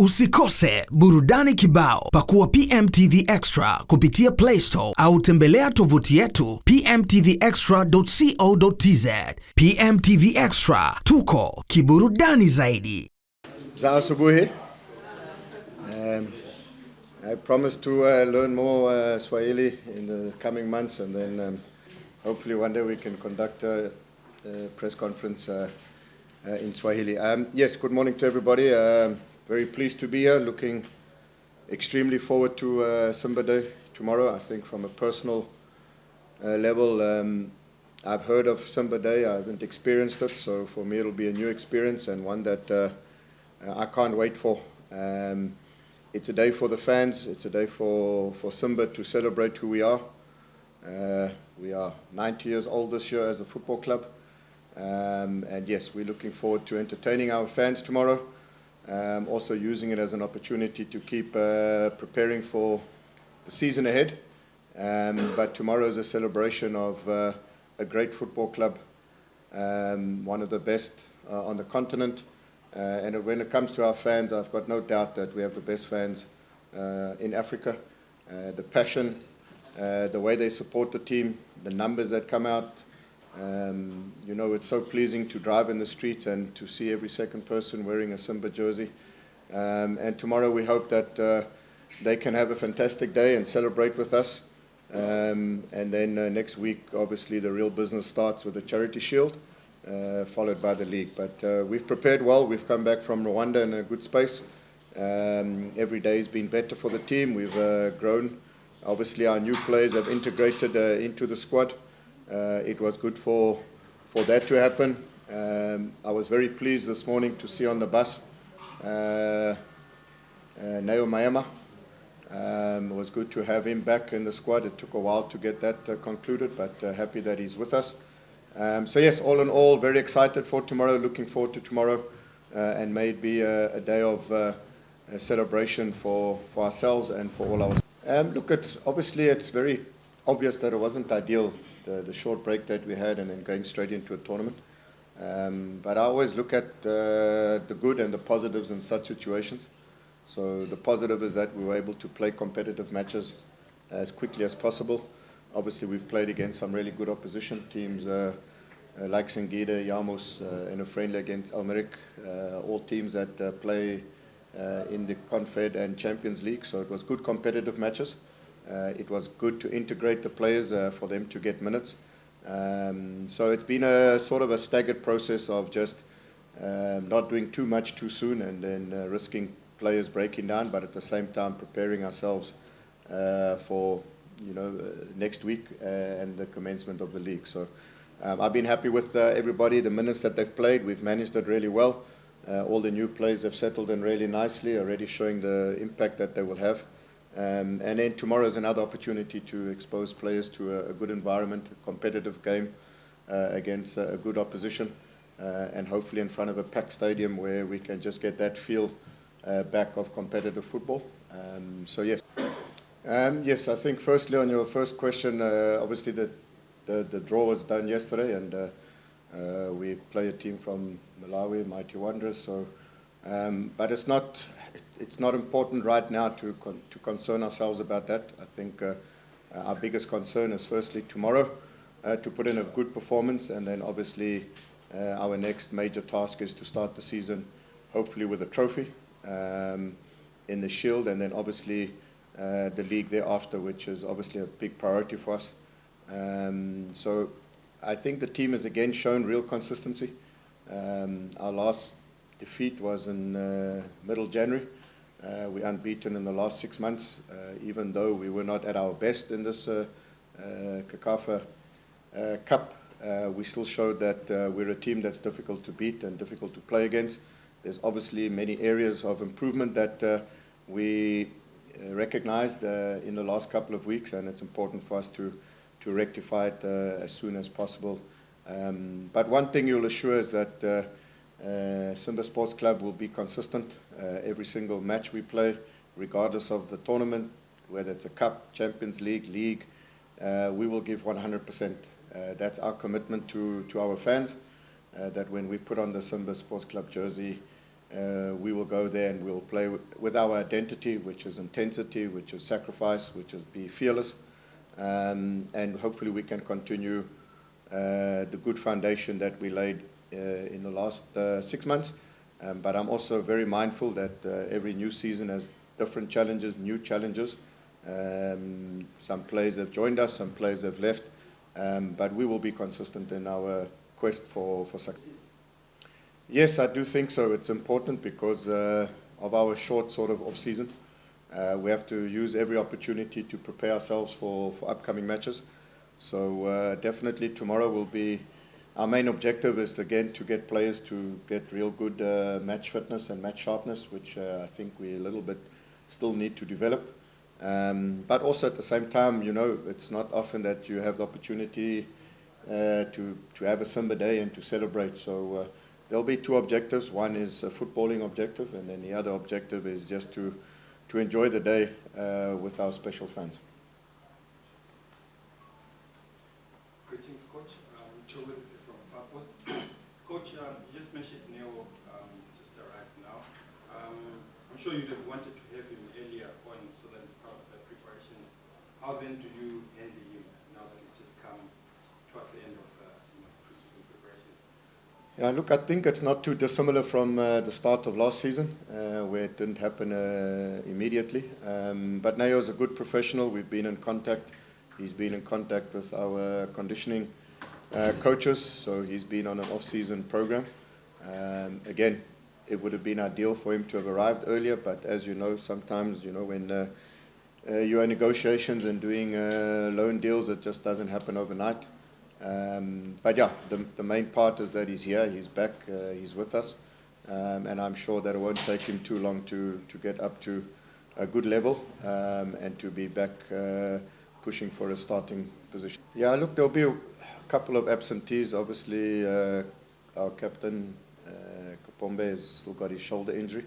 Usikose burudani kibao. Pakua PMTV Extra kupitia Play Store au tembelea tovuti yetu pmtvextra.co.tz. PMTV Extra, tuko kiburudani zaidi. Za asubuhi. I promise to learn more Swahili in the coming months, and then hopefully one day we can conduct a press conference in Swahili. Yes, good morning to everybody. Very pleased to be here. Looking extremely forward to Simba Day tomorrow. I think from a personal level, I've heard of Simba Day. I haven't experienced it, so for me it'll be a new experience and one that I can't wait for. It's a day for the fans. It's a day for Simba to celebrate who we are. We are 90 years old this year as a football club. And yes, we're looking forward to entertaining our fans tomorrow. Also using it as an opportunity to keep preparing for the season ahead. But tomorrow is a celebration of a great football club, one of the best on the continent. And when it comes to our fans, I've got no doubt that we have the best fans in Africa. The passion, the way they support the team, the numbers that come out. You know, it's so pleasing to drive in the streets and to see every second person wearing a Simba jersey. And tomorrow we hope that they can have a fantastic day and celebrate with us. And then next week, obviously, the real business starts with the Charity Shield, followed by the league. But we've prepared well. We've come back from Rwanda in a good space. Every day has been better for the team. We've grown. Obviously, our new players have integrated into the squad. It was good for that to happen. I was very pleased this morning to see on the bus Neo Mayama. It was good to have him back in the squad. It took a while to get that concluded, but happy that he's with us. So yes, all in all, very excited for tomorrow, looking forward to tomorrow, and may it be a day of a celebration for ourselves and for all our... Look, it's very obvious that it wasn't ideal, the short break that we had and then going straight into a tournament. But I always look at the good and the positives in such situations. So the positive is that we were able to play competitive matches as quickly as possible. Obviously, we've played against some really good opposition teams like Singida, Yamos, in a friendly against Almeric, all teams that play in the Confed and Champions League. So it was good competitive matches. It was good to integrate the players for them to get minutes. So it's been a sort of a staggered process of just not doing too much too soon and then risking players breaking down, but at the same time preparing ourselves for next week and the commencement of the league. So I've been happy with everybody, the minutes that they've played. We've managed it really well. All the new players have settled in really nicely, already showing the impact that they will have. And then tomorrow is another opportunity to expose players to a good environment, a competitive game against a good opposition, and hopefully in front of a packed stadium where we can just get that feel back of competitive football. So yes. Yes, I think firstly on your first question, obviously the draw was done yesterday, and we play a team from Malawi, Mighty Wanderers. So, but it's not important right now to concern ourselves about that. I think our biggest concern is firstly tomorrow to put in a good performance, and then obviously our next major task is to start the season hopefully with a trophy in the Shield, and then obviously the league thereafter, which is obviously a big priority for us. So I think the team has again shown real consistency. Our last defeat was in middle January. We're unbeaten in the last 6 months, even though we were not at our best in this CACAFA Cup. We still showed that we're a team that's difficult to beat and difficult to play against. There's obviously many areas of improvement that we recognized in the last couple of weeks, and it's important for us to rectify it as soon as possible. But one thing you'll assure is that Simba Sports Club will be consistent every single match we play, regardless of the tournament, whether it's a cup, Champions League, league. We will give 100%. That's our commitment to our fans, that when we put on the Simba Sports Club jersey, we will go there and we'll play with our identity, which is intensity, which is sacrifice, which is be fearless. And hopefully we can continue the good foundation that we laid in the last 6 months. But I'm also very mindful that every new season has different challenges, new challenges. Some players have joined us, some players have left. But we will be consistent in our quest for success. Yes, I do think so. It's important because of our short sort of off-season. We have to use every opportunity to prepare ourselves for upcoming matches. So definitely tomorrow will be our main objective is again to get players to get real good match fitness and match sharpness, which I think we a little bit still need to develop. But also at the same time, you know, it's not often that you have the opportunity to have a Simba day and to celebrate. So there'll be two objectives. One is a footballing objective, and then the other objective is just to enjoy the day with our special fans. Greetings, Coach. Mdogo from Farpost. Coach, you just mentioned Neo just arrived now. I'm sure you'd have wanted to have him earlier on so that it's part of the preparation. How then do you handle him now that he's just come towards the end of pre-season preparation? Yeah, look, I think it's not too dissimilar from the start of last season, where it didn't happen immediately. But Neo is a good professional. We've been in contact. He's been in contact with our conditioning coaches, so he's been on an off-season program. Again, it would have been ideal for him to have arrived earlier, but as you know, sometimes, you know, when you are in negotiations and doing loan deals, it just doesn't happen overnight. But yeah, the main part is that he's here, he's back, he's with us, and I'm sure that it won't take him too long to get up to a good level and to be back pushing for a starting position. Yeah, look, there'll be a couple of absentees. Obviously, our captain, Kapombe, has still got his shoulder injury.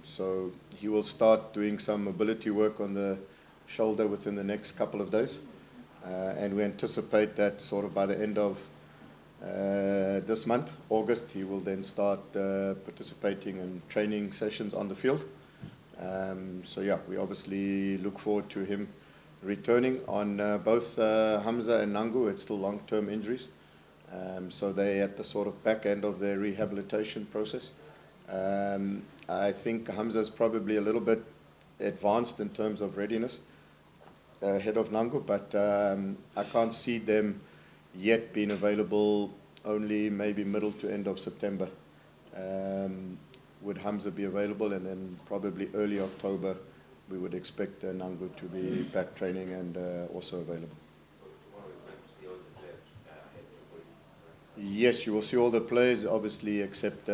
So he will start doing some mobility work on the shoulder within the next couple of days. And we anticipate that sort of by the end of this month, August, he will then start participating in training sessions on the field. So yeah, we obviously look forward to him returning. On both Hamza and Nangu, it's still long-term injuries. So they're at the sort of back end of their rehabilitation process. I think Hamza's probably a little bit advanced in terms of readiness ahead of Nangu, but I can't see them yet being available only maybe middle to end of September. Would Hamza be available, and then probably early October we would expect Nangu to be back training and also available. Yes, you will see all the players, obviously, except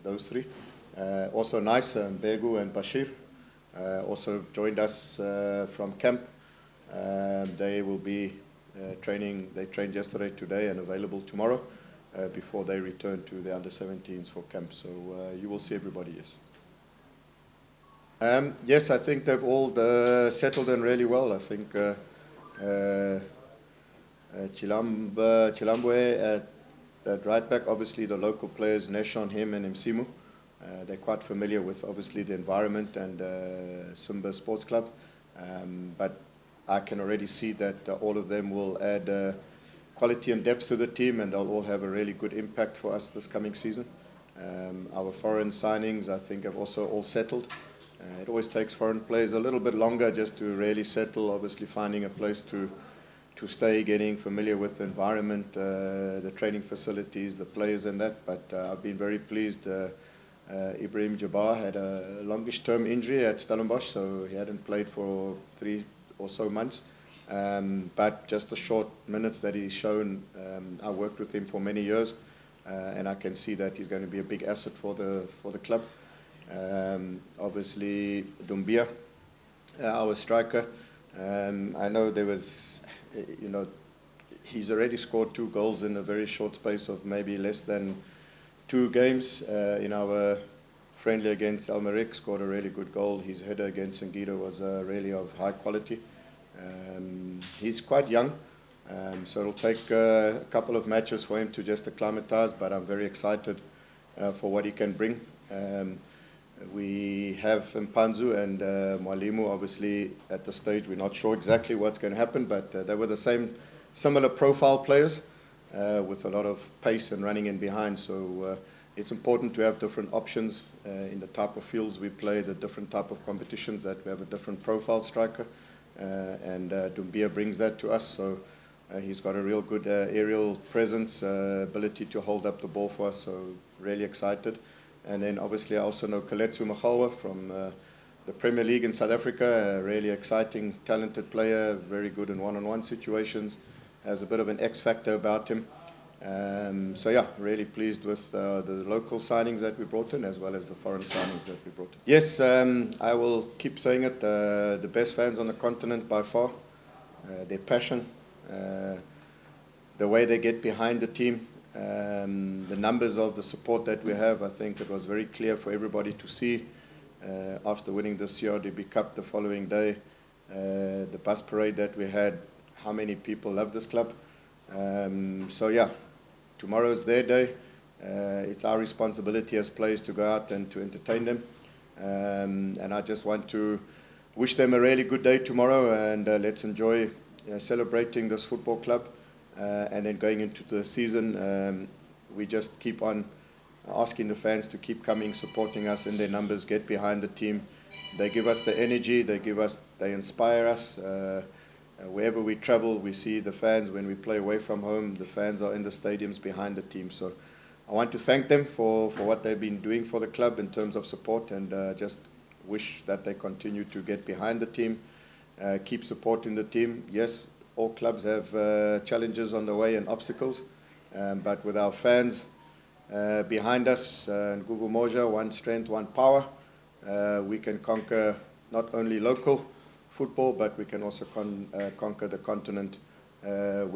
those three. Also nice, Begu and Bashir also joined us from camp. They will be training. They trained yesterday, today, and available tomorrow before they return to the under-17s for camp. So you will see everybody, yes. Yes, I think they've all settled in really well. I think Chilambwe at right back, obviously the local players, Neshon, him and Msimu. They're quite familiar with obviously the environment and Simba Sports Club. But I can already see that all of them will add quality and depth to the team, and they'll all have a really good impact for us this coming season. Our foreign signings, I think, have also all settled. It always takes foreign players a little bit longer just to really settle, obviously finding a place to stay, getting familiar with the environment, the training facilities, the players and that. But I've been very pleased. Ibrahim Jabbar had a longish term injury at Stellenbosch, so he hadn't played for 3 or so months. But just the short minutes that he's shown, I worked with him for many years, and I can see that he's going to be a big asset for the club. Obviously, Doumbia, our striker. I know there was, you know, he's already scored 2 goals in a very short space of maybe less than 2 games. In our friendly against Almeric, scored a really good goal. His header against Singida was really of high quality. He's quite young, so it'll take a couple of matches for him to just acclimatise, but I'm very excited for what he can bring. We have Mpanzu and Mwalimu. Obviously, at the stage, we're not sure exactly what's going to happen, but they were the similar profile players with a lot of pace and running in behind. So it's important to have different options in the type of fields we play, the different type of competitions, that we have a different profile striker. And Doumbia brings that to us. So he's got a real good aerial presence, ability to hold up the ball for us. So really excited. And then obviously I also know Kocha from the Premier League in South Africa, a really exciting, talented player, very good in one-on-one situations, has a bit of an X factor about him. So yeah, really pleased with the local signings that we brought in, as well as the foreign signings that we brought in. Yes, I will keep saying it, the best fans on the continent by far, their passion, the way they get behind the team, the numbers of the support that we have. I think it was very clear for everybody to see after winning the CRDB Cup the following day, the bus parade that we had, how many people love this club. So yeah, tomorrow's their day. It's our responsibility as players to go out and to entertain them. And I just want to wish them a really good day tomorrow, and let's enjoy celebrating this football club. And then going into the season, we just keep on asking the fans to keep coming, supporting us in their numbers, get behind the team. They give us the energy, they inspire us. Wherever we travel, we see the fans. When we play away from home, the fans are in the stadiums behind the team. So I want to thank them for what they've been doing for the club in terms of support, and just wish that they continue to get behind the team, keep supporting the team. Yes, all clubs have challenges on the way and obstacles, but with our fans behind us, Nguvu Moja, one strength, one power, we can conquer not only local football, but we can also conquer the continent with